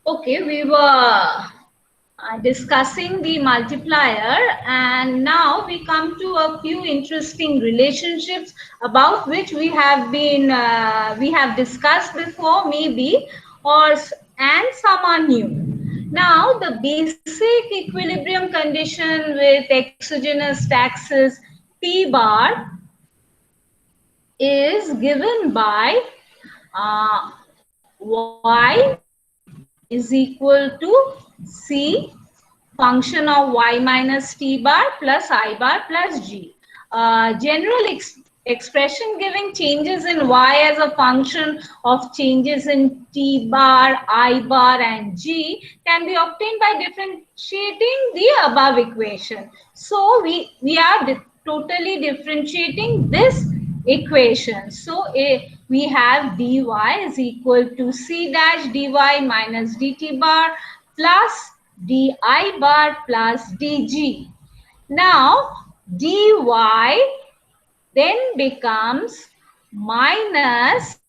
Okay, we were discussing the multiplier, and now we come to a few interesting relationships about which we have discussed before, maybe, and some are new. Now, the basic equilibrium condition with exogenous taxes T bar is given by y is equal to c function of y minus t bar plus I bar plus g. General expression giving changes in y as a function of changes in t bar, I bar and g can be obtained by differentiating the above equation. So we are totally differentiating this equation. So we have dy is equal to c dash dy minus dt bar plus di bar plus dg. Now dy then becomes minus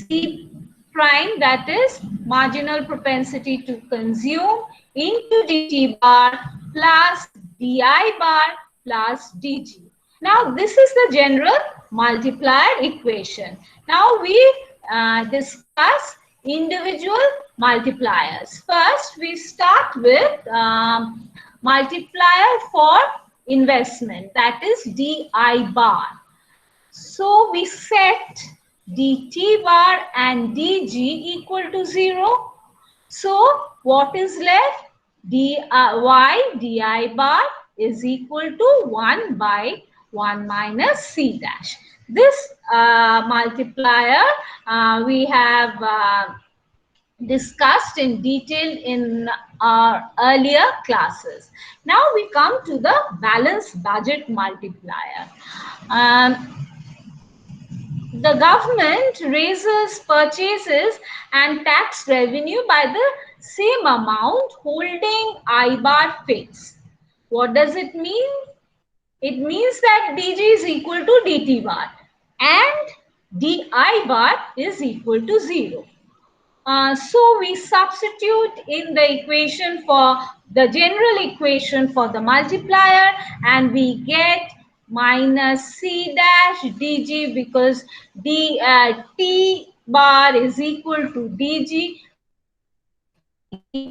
c prime, that is marginal propensity to consume, into dt bar plus di bar plus dg. Now this is the general multiplier equation. Now we discuss individual multipliers. First we start with multiplier for investment, that is di bar. So we set dt bar and dg equal to 0. So what is left? Di bar is equal to 1 by 1 minus c dash. This multiplier we have discussed in detail in our earlier classes. Now we come to the balanced budget multiplier. The government raises purchases and tax revenue by the same amount, holding I bar fixed. What does it mean? It means that dg is equal to dt bar and di bar is equal to 0. So we substitute in the equation for the general equation for the multiplier, and we get minus c dash dg, because t bar is equal to dg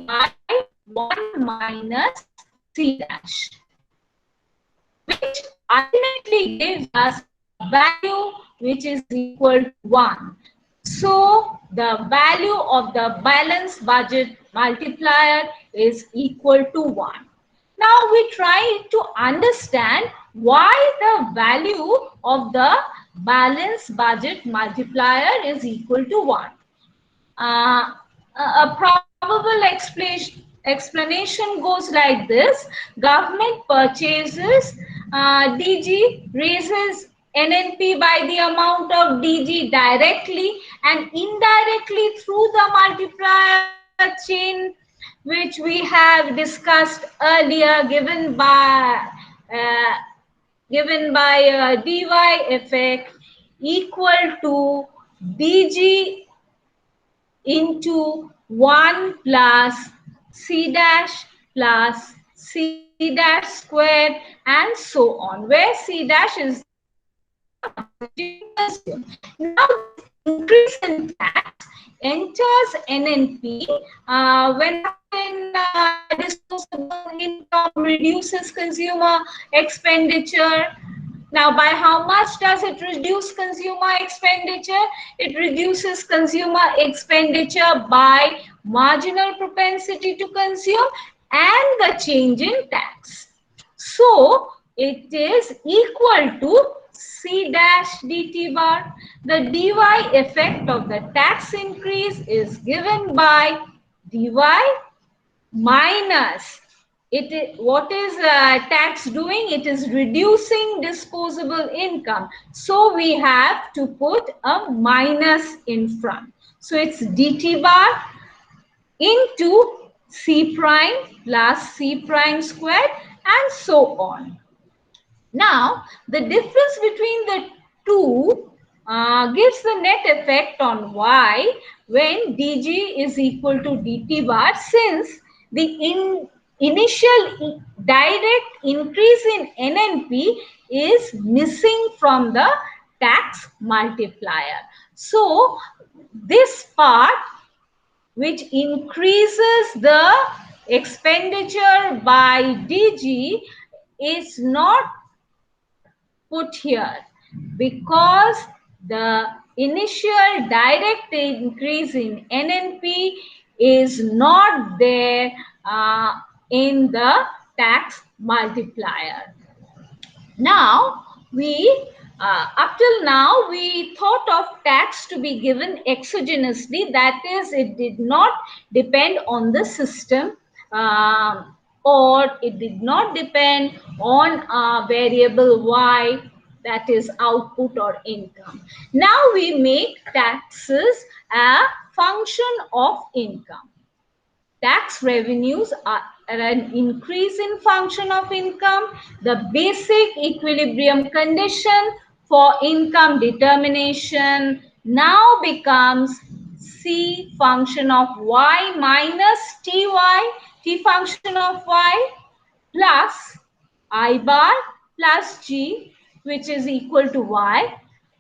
by 1 minus c dash, which ultimately gives us a value which is equal to 1. So the value of the balanced budget multiplier is equal to 1. Now we try to understand why the value of the balanced budget multiplier is equal to 1. A probable explanation goes like this. Government purchases DG, raises NNP by the amount of DG directly and indirectly through the multiplier chain, which we have discussed earlier, given by dy effect equal to dg into 1 plus c dash plus c dash squared and so on, where c dash is now increase in tax enters NNP when disposable income reduces consumer expenditure. Now, by how much does it reduce consumer expenditure? It reduces consumer expenditure by marginal propensity to consume and the change in tax. So, it is equal to C dash dt bar. The dy effect of the tax increase is given by dy minus what is tax doing? It is reducing disposable income. So we have to put a minus in front. So it's dt bar into c prime plus c prime squared and so on. Now, the difference between the two gives the net effect on y, when dg is equal to dt bar, since the initial direct increase in NNP is missing from the tax multiplier. So this part, which increases the expenditure by DG, is not put here because the initial direct increase in NNP is not there in the tax multiplier. Now, up till now, we thought of tax to be given exogenously. That is, it did not depend on the system or it did not depend on a variable y, that is output or income. Now we make taxes a function of income. Tax revenues are an increase in function of income. The basic equilibrium condition for income determination now becomes C function of y minus ty, t function of y, plus I bar plus g, which is equal to y,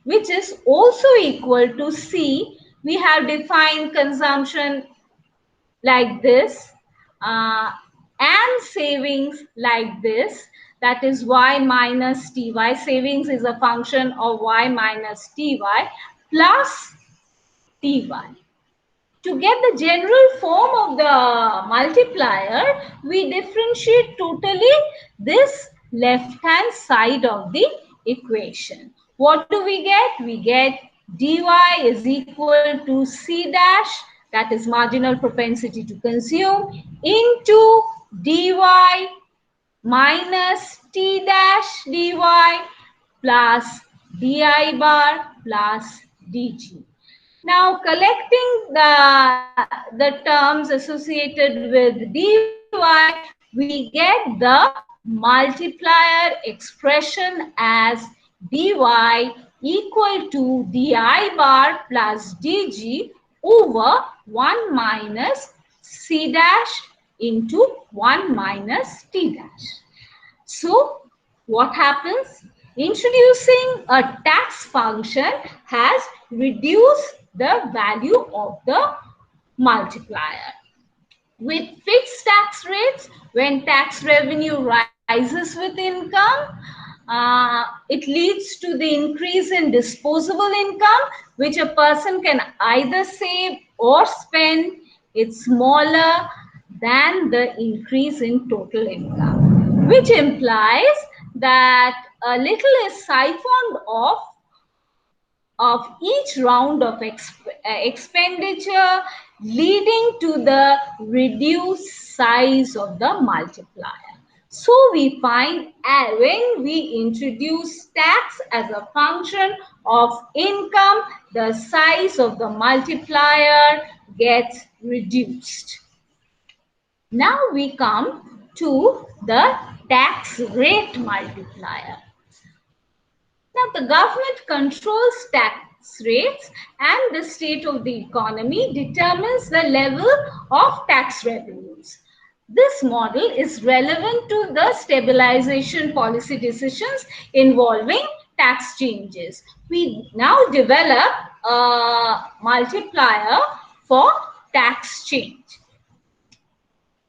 which is also equal to C. We have defined consumption like this and savings like this, that is y minus ty. Savings is a function of y minus ty plus ty. To get the general form of the multiplier, we differentiate totally this left hand side of the equation. What do we get? We get dy is equal to C dash, that is marginal propensity to consume, into dy minus T dash dy plus di bar plus dg. Now, collecting the terms associated with dy, we get the multiplier expression as dy equal to di bar plus dg over 1 minus c dash into 1 minus t dash. So, what happens? Introducing a tax function has reduced the value of the multiplier. With fixed tax rates, when tax revenue rises with income, it leads to the increase in disposable income, which a person can either save or spend. It's smaller than the increase in total income, which implies that a little is siphoned off of each round of expenditure, leading to the reduced size of the multiplier. So we find when we introduce tax as a function of income, the size of the multiplier gets reduced. Now we come to the tax rate multiplier. Now, the government controls tax rates and the state of the economy determines the level of tax revenues. This model is relevant to the stabilization policy decisions involving tax changes. We now develop a multiplier for tax change.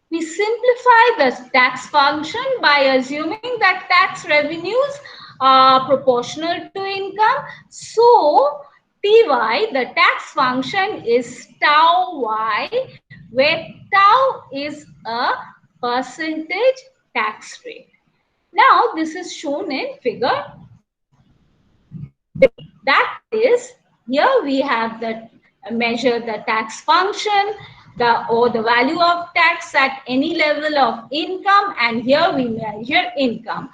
We simplify the tax function by assuming that tax revenues are proportional to income. So, Ty, the tax function, is tau y, where tau is a percentage tax rate. Now, this is shown in figure. That is, here we have the measure the tax function, the value of tax at any level of income, and here we measure income.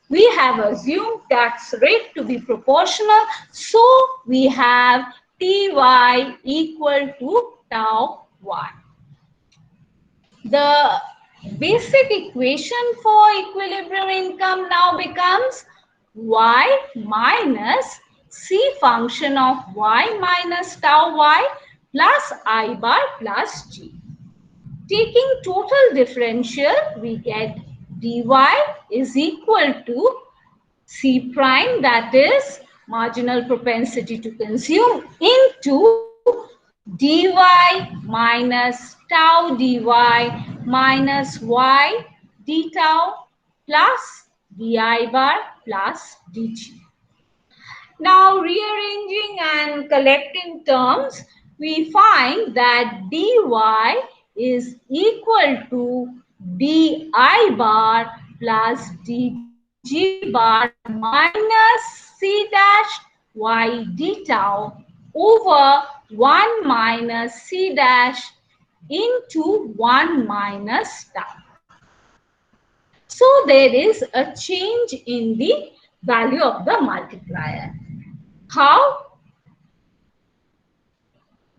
We have assumed tax rate to be proportional, so we have Ty equal to tau y. The basic equation for equilibrium income now becomes y minus C function of y minus tau y plus I bar plus G. Taking total differential, we get dy is equal to C prime, that is marginal propensity to consume, into dy minus tau dy minus y d tau plus di bar plus dg. Now, rearranging and collecting terms, we find that dy is equal to di bar plus dg bar minus c dash y d tau over 1 minus c dash into 1 minus tau. So there is a change in the value of the multiplier. How?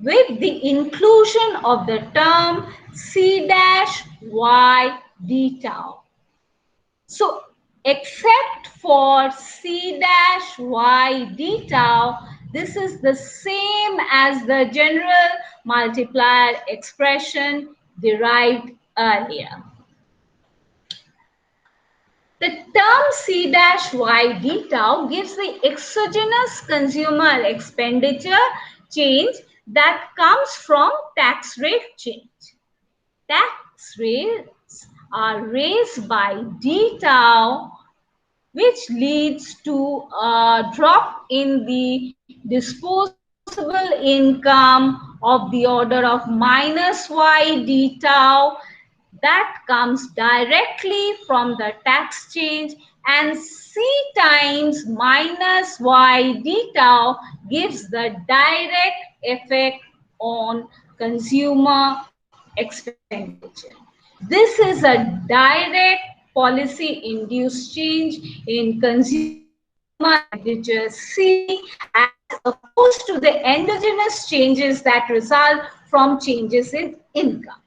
With the inclusion of the term c dash y d tau. So except for c dash y d tau, this is the same as the general multiplier expression derived earlier. The term C dash Y D tau gives the exogenous consumer expenditure change that comes from tax rate change. Tax rates are raised by D tau, which leads to a drop in the disposable income of the order of minus Y D tau. That comes directly from the tax change, and C times minus Y d tau gives the direct effect on consumer expenditure. This is a direct policy induced change in consumer expenditure C, as opposed to the endogenous changes that result from changes in income.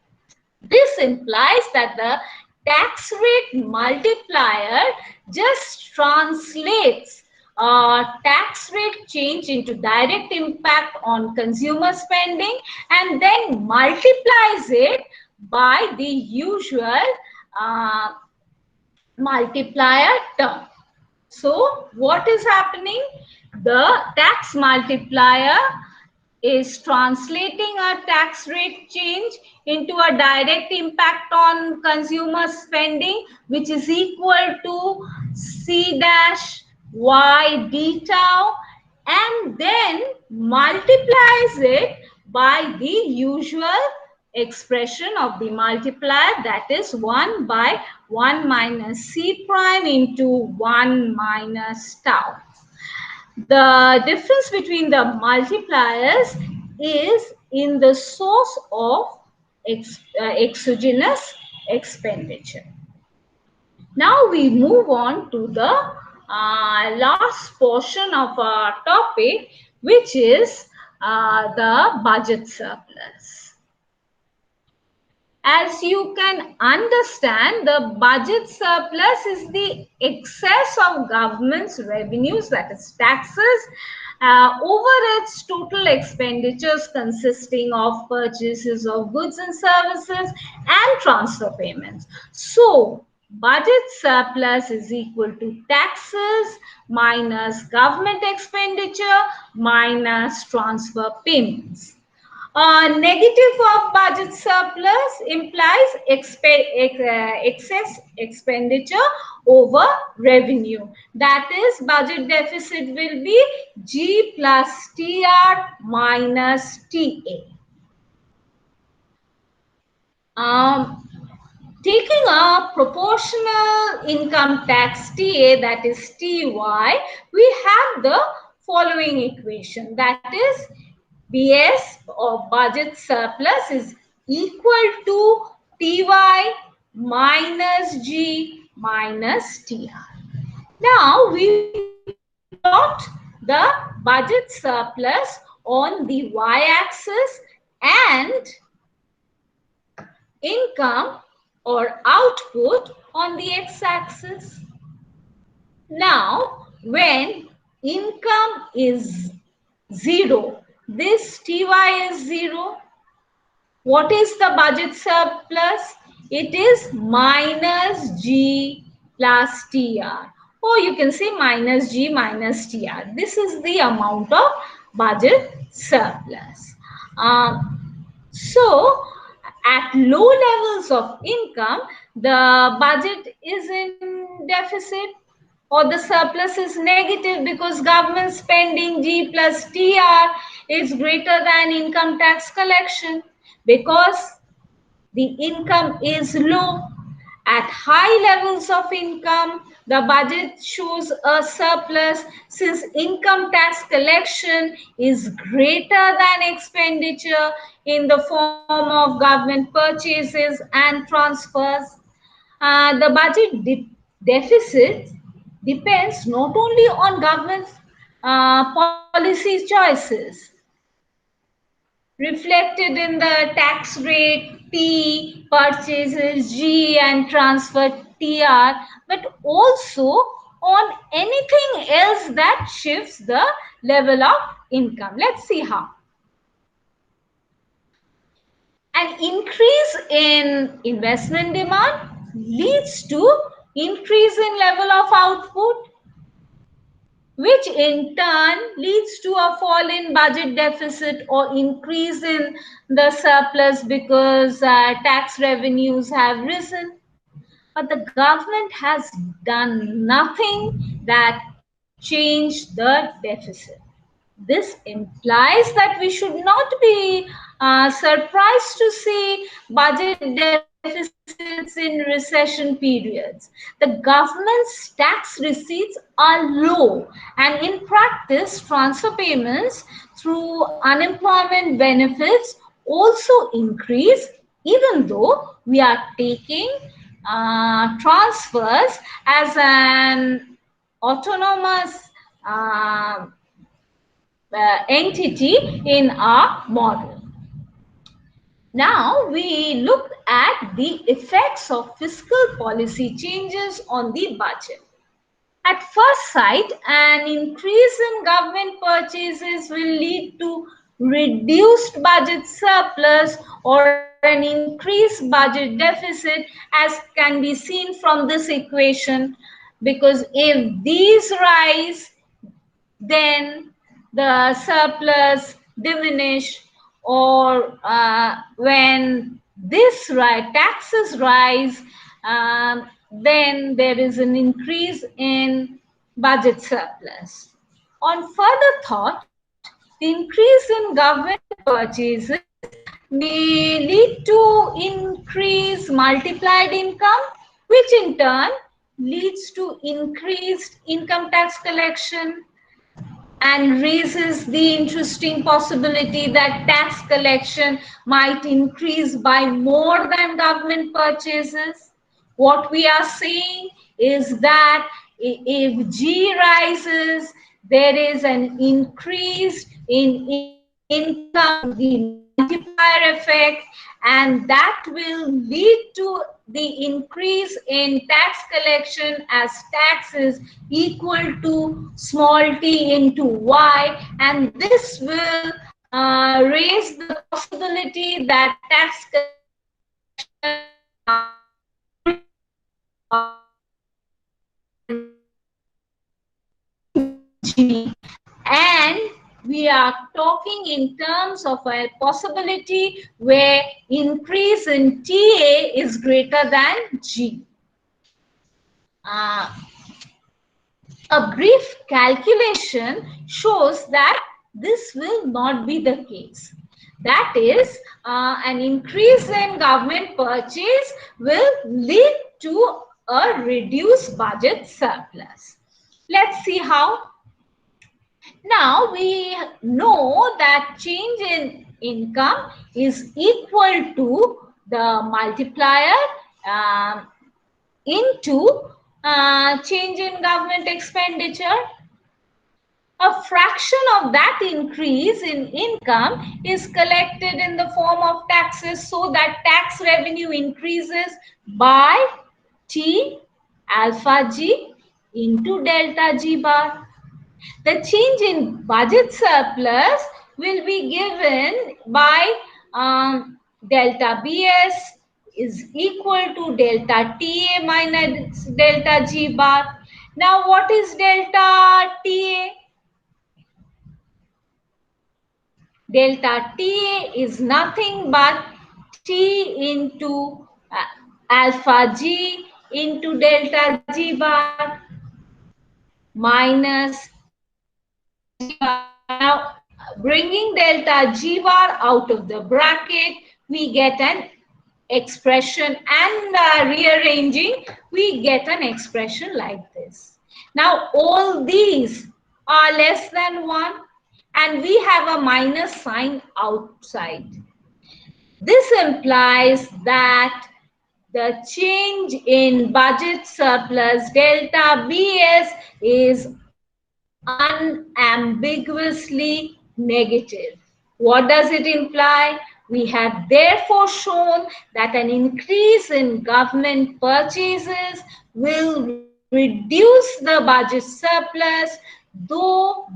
This implies that the tax rate multiplier just translates tax rate change into direct impact on consumer spending and then multiplies it by the usual multiplier term. So what is happening? The tax multiplier is translating a tax rate change into a direct impact on consumer spending, which is equal to C dash Y d tau, and then multiplies it by the usual expression of the multiplier, that is 1 by 1 minus C prime into 1 minus tau. The difference between the multipliers is in the source of exogenous expenditure. Now we move on to the last portion of our topic, which is the budget surplus. As you can understand, the budget surplus is the excess of government's revenues, that is taxes, over its total expenditures consisting of purchases of goods and services and transfer payments. So, budget surplus is equal to taxes minus government expenditure minus transfer payments. Negative of budget surplus implies excess expenditure over revenue. That is, budget deficit will be G plus TR minus TA. Taking a proportional income tax TA, that is TY, we have the following equation, that is BS or budget surplus is equal to TY minus G minus TR. Now we plot the budget surplus on the y-axis and income or output on the x-axis. Now, when income is 0, this Ty is 0. What is the budget surplus? It is minus G plus TR. Or you can say minus G minus TR. This is the amount of budget surplus. So, at low levels of income, the budget is in deficit or the surplus is negative because government spending G plus TR is greater than income tax collection because the income is low. At high levels of income, the budget shows a surplus since income tax collection is greater than expenditure in the form of government purchases and transfers. The budget deficit depends not only on government policy choices reflected in the tax rate P, purchases G, and transfer TR, but also on anything else that shifts the level of income. Let's see how. An increase in investment demand leads to increase in level of output, which in turn leads to a fall in budget deficit or increase in the surplus because tax revenues have risen. But the government has done nothing that changed the deficit. This implies that we should not be surprised to see budget deficits in recession periods. The government's tax receipts are low, and in practice, transfer payments through unemployment benefits also increase, even though we are taking transfers as an autonomous entity in our model. Now we look at the effects of fiscal policy changes on the budget. At first sight, an increase in government purchases will lead to reduced budget surplus or an increased budget deficit, as can be seen from this equation, because if these rise, then the surplus diminish, or when this taxes rise, then there is an increase in budget surplus. On further thought, the increase in government purchases may lead to increased multiplied income, which in turn leads to increased income tax collection and raises the interesting possibility that tax collection might increase by more than government purchases. What we are saying is that if G rises, there is an increase in income through the multiplier effect, and that will lead to the increase in tax collection as tax is equal to small t into y, and this will raise the possibility that tax collection G, and we are talking in terms of a possibility where increase in TA is greater than G. A brief calculation shows that this will not be the case. That is, an increase in government purchase will lead to a reduced budget surplus. Let's see how. Now we know that change in income is equal to the multiplier into change in government expenditure. A fraction of that increase in income is collected in the form of taxes, so that tax revenue increases by T alpha G into delta G bar. The change in budget surplus will be given by delta BS is equal to delta TA minus delta G bar. Now, what is delta TA? Delta TA is nothing but T into alpha G into delta G bar minus delta G bar. Now, bringing delta G bar out of the bracket, we get an expression, and rearranging, we get an expression like this. Now, all these are less than 1, and we have a minus sign outside. This implies that the change in budget surplus delta BS is unambiguously negative. What does it imply? We have therefore shown that an increase in government purchases will reduce the budget surplus, though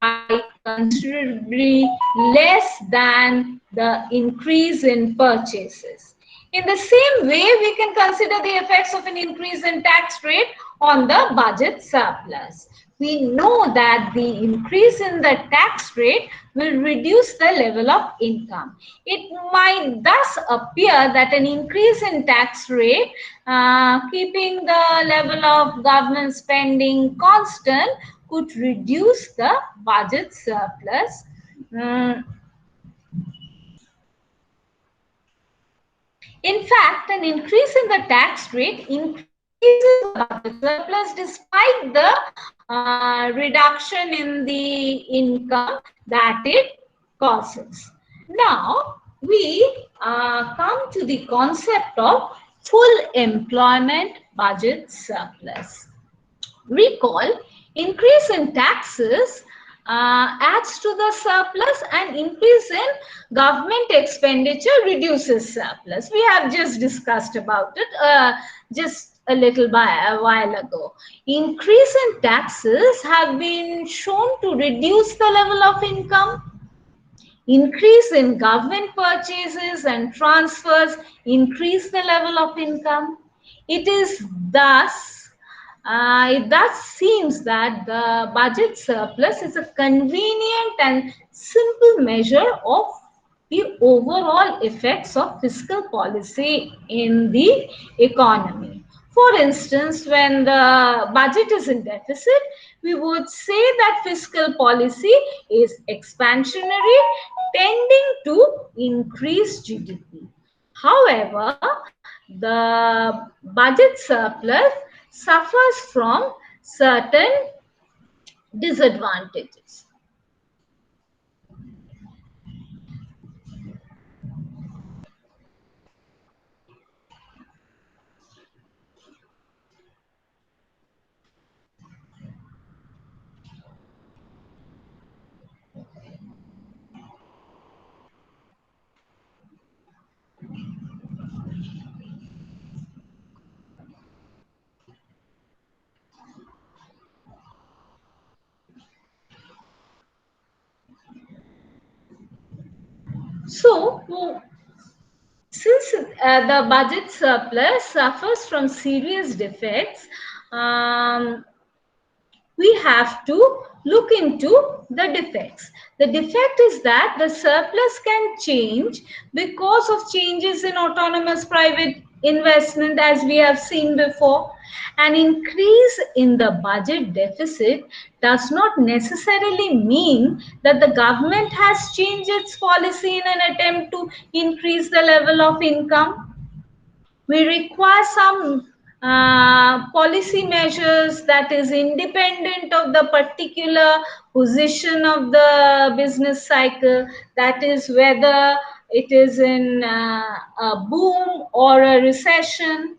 by considerably less than the increase in purchases. In the same way, we can consider the effects of an increase in tax rate on the budget surplus. We know that the increase in the tax rate will reduce the level of income. It might thus appear that an increase in tax rate, keeping the level of government spending constant, could reduce the budget surplus. In fact, an increase in the tax rate increases the budget surplus despite the reduction in the income that it causes. Now, we come to the concept of full employment budget surplus. Recall, increase in taxes adds to the surplus, and increase in government expenditure reduces surplus. We have just discussed about it just a while ago. Increase in taxes have been shown to reduce the level of income. Increase in government purchases and transfers increase the level of income. It thus seems that the budget surplus is a convenient and simple measure of the overall effects of fiscal policy in the economy. For instance, when the budget is in deficit, we would say that fiscal policy is expansionary, tending to increase GDP. However, the budget surplus suffers from certain disadvantages. So, since the budget surplus suffers from serious defects, we have to look into the defects. The defect is that the surplus can change because of changes in autonomous private investment, as we have seen before. An increase in the budget deficit does not necessarily mean that the government has changed its policy in an attempt to increase the level of income. We require some policy measures that is independent of the particular position of the business cycle, that is whether it is in a boom or a recession.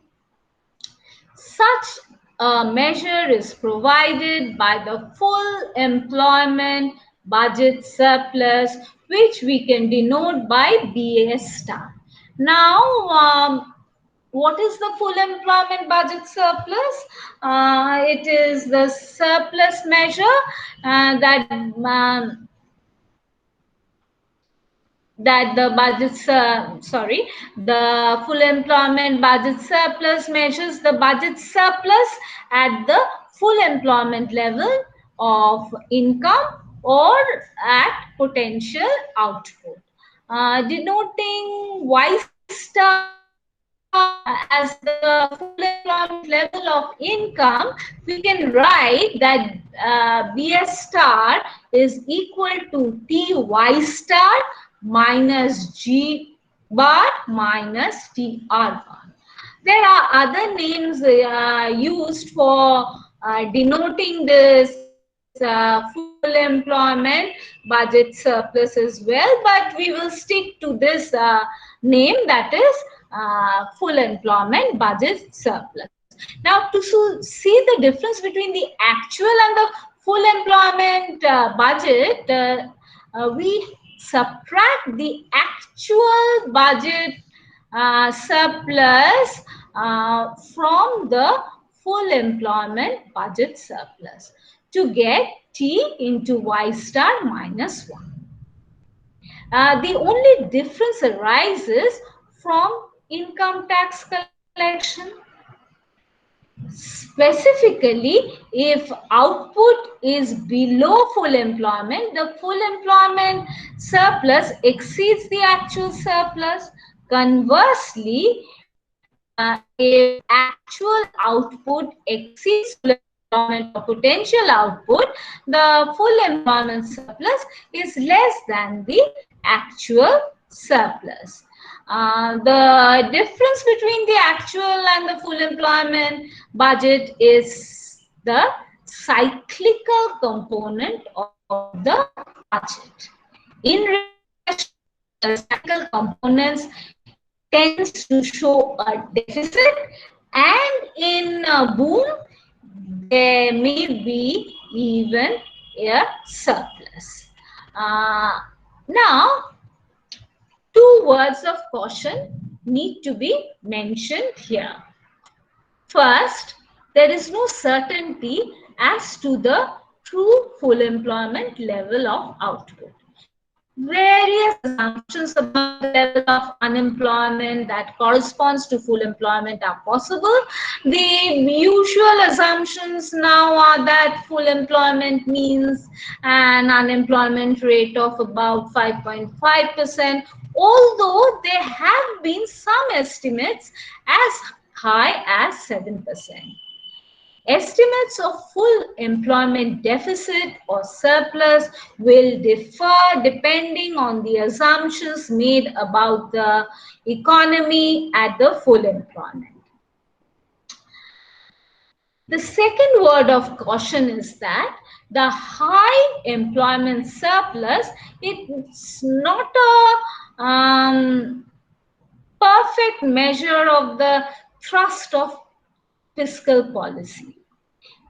Such a measure is provided by the full employment budget surplus, which we can denote by BS star. Now, what is the full employment budget surplus? It is the surplus measure that that the the full employment budget surplus measures the budget surplus at the full employment level of income or at potential output. Denoting Y star as the full employment level of income, we can write that BS star is equal to TY star minus G bar minus TR bar. There are other names used for denoting this full employment budget surplus as well, but we will stick to this name, that is full employment budget surplus. Now, to see the difference between the actual and the full employment budget, we subtract the actual budget surplus from the full employment budget surplus to get T into Y star minus 1. The only difference arises from income tax collection. Specifically, if output is below full employment, the full employment surplus exceeds the actual surplus. Conversely, if actual output exceeds full employment or potential output, the full employment surplus is less than the actual surplus. The difference between the actual and the full employment budget is the cyclical component of the budget. In regression, the cyclical components tends to show a deficit, and in a boom, there may be even a surplus. Now, two words of caution need to be mentioned here. First, there is no certainty as to the true full employment level of output. Various assumptions about the level of unemployment that corresponds to full employment are possible. The usual assumptions now are that full employment means an unemployment rate of about 5.5%, although there have been some estimates as high as 7%. Estimates of full employment deficit or surplus will differ depending on the assumptions made about the economy at the full employment. The second word of caution is that the high employment surplus, it's not a perfect measure of the thrust of fiscal policy.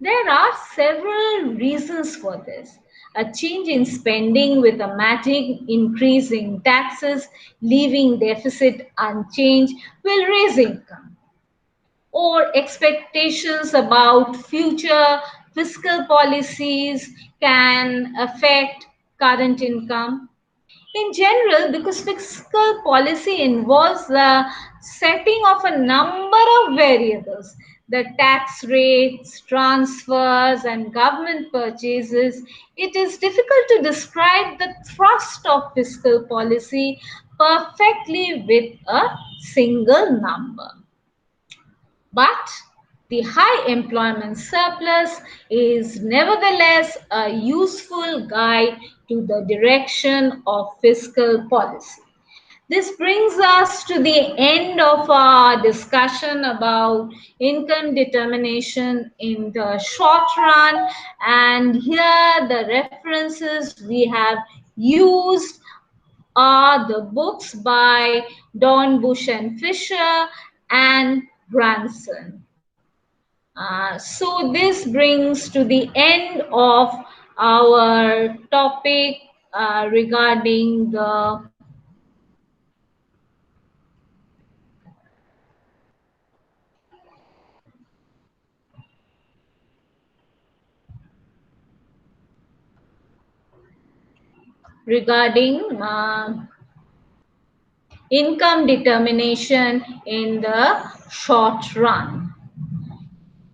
There are several reasons for this. A change in spending with a matching increase in taxes, leaving deficit unchanged, will raise income. Or expectations about future fiscal policies can affect current income. In general, because fiscal policy involves the setting of a number of variables, the tax rates, transfers, and government purchases, it is difficult to describe the thrust of fiscal policy perfectly with a single number. But the high employment surplus is nevertheless a useful guide to the direction of fiscal policy. This brings us to the end of our discussion about income determination in the short run. And here the references we have used are the books by Dornbusch and Fisher and Branson. So this brings to the end of our topic regarding the regarding income determination in the short run.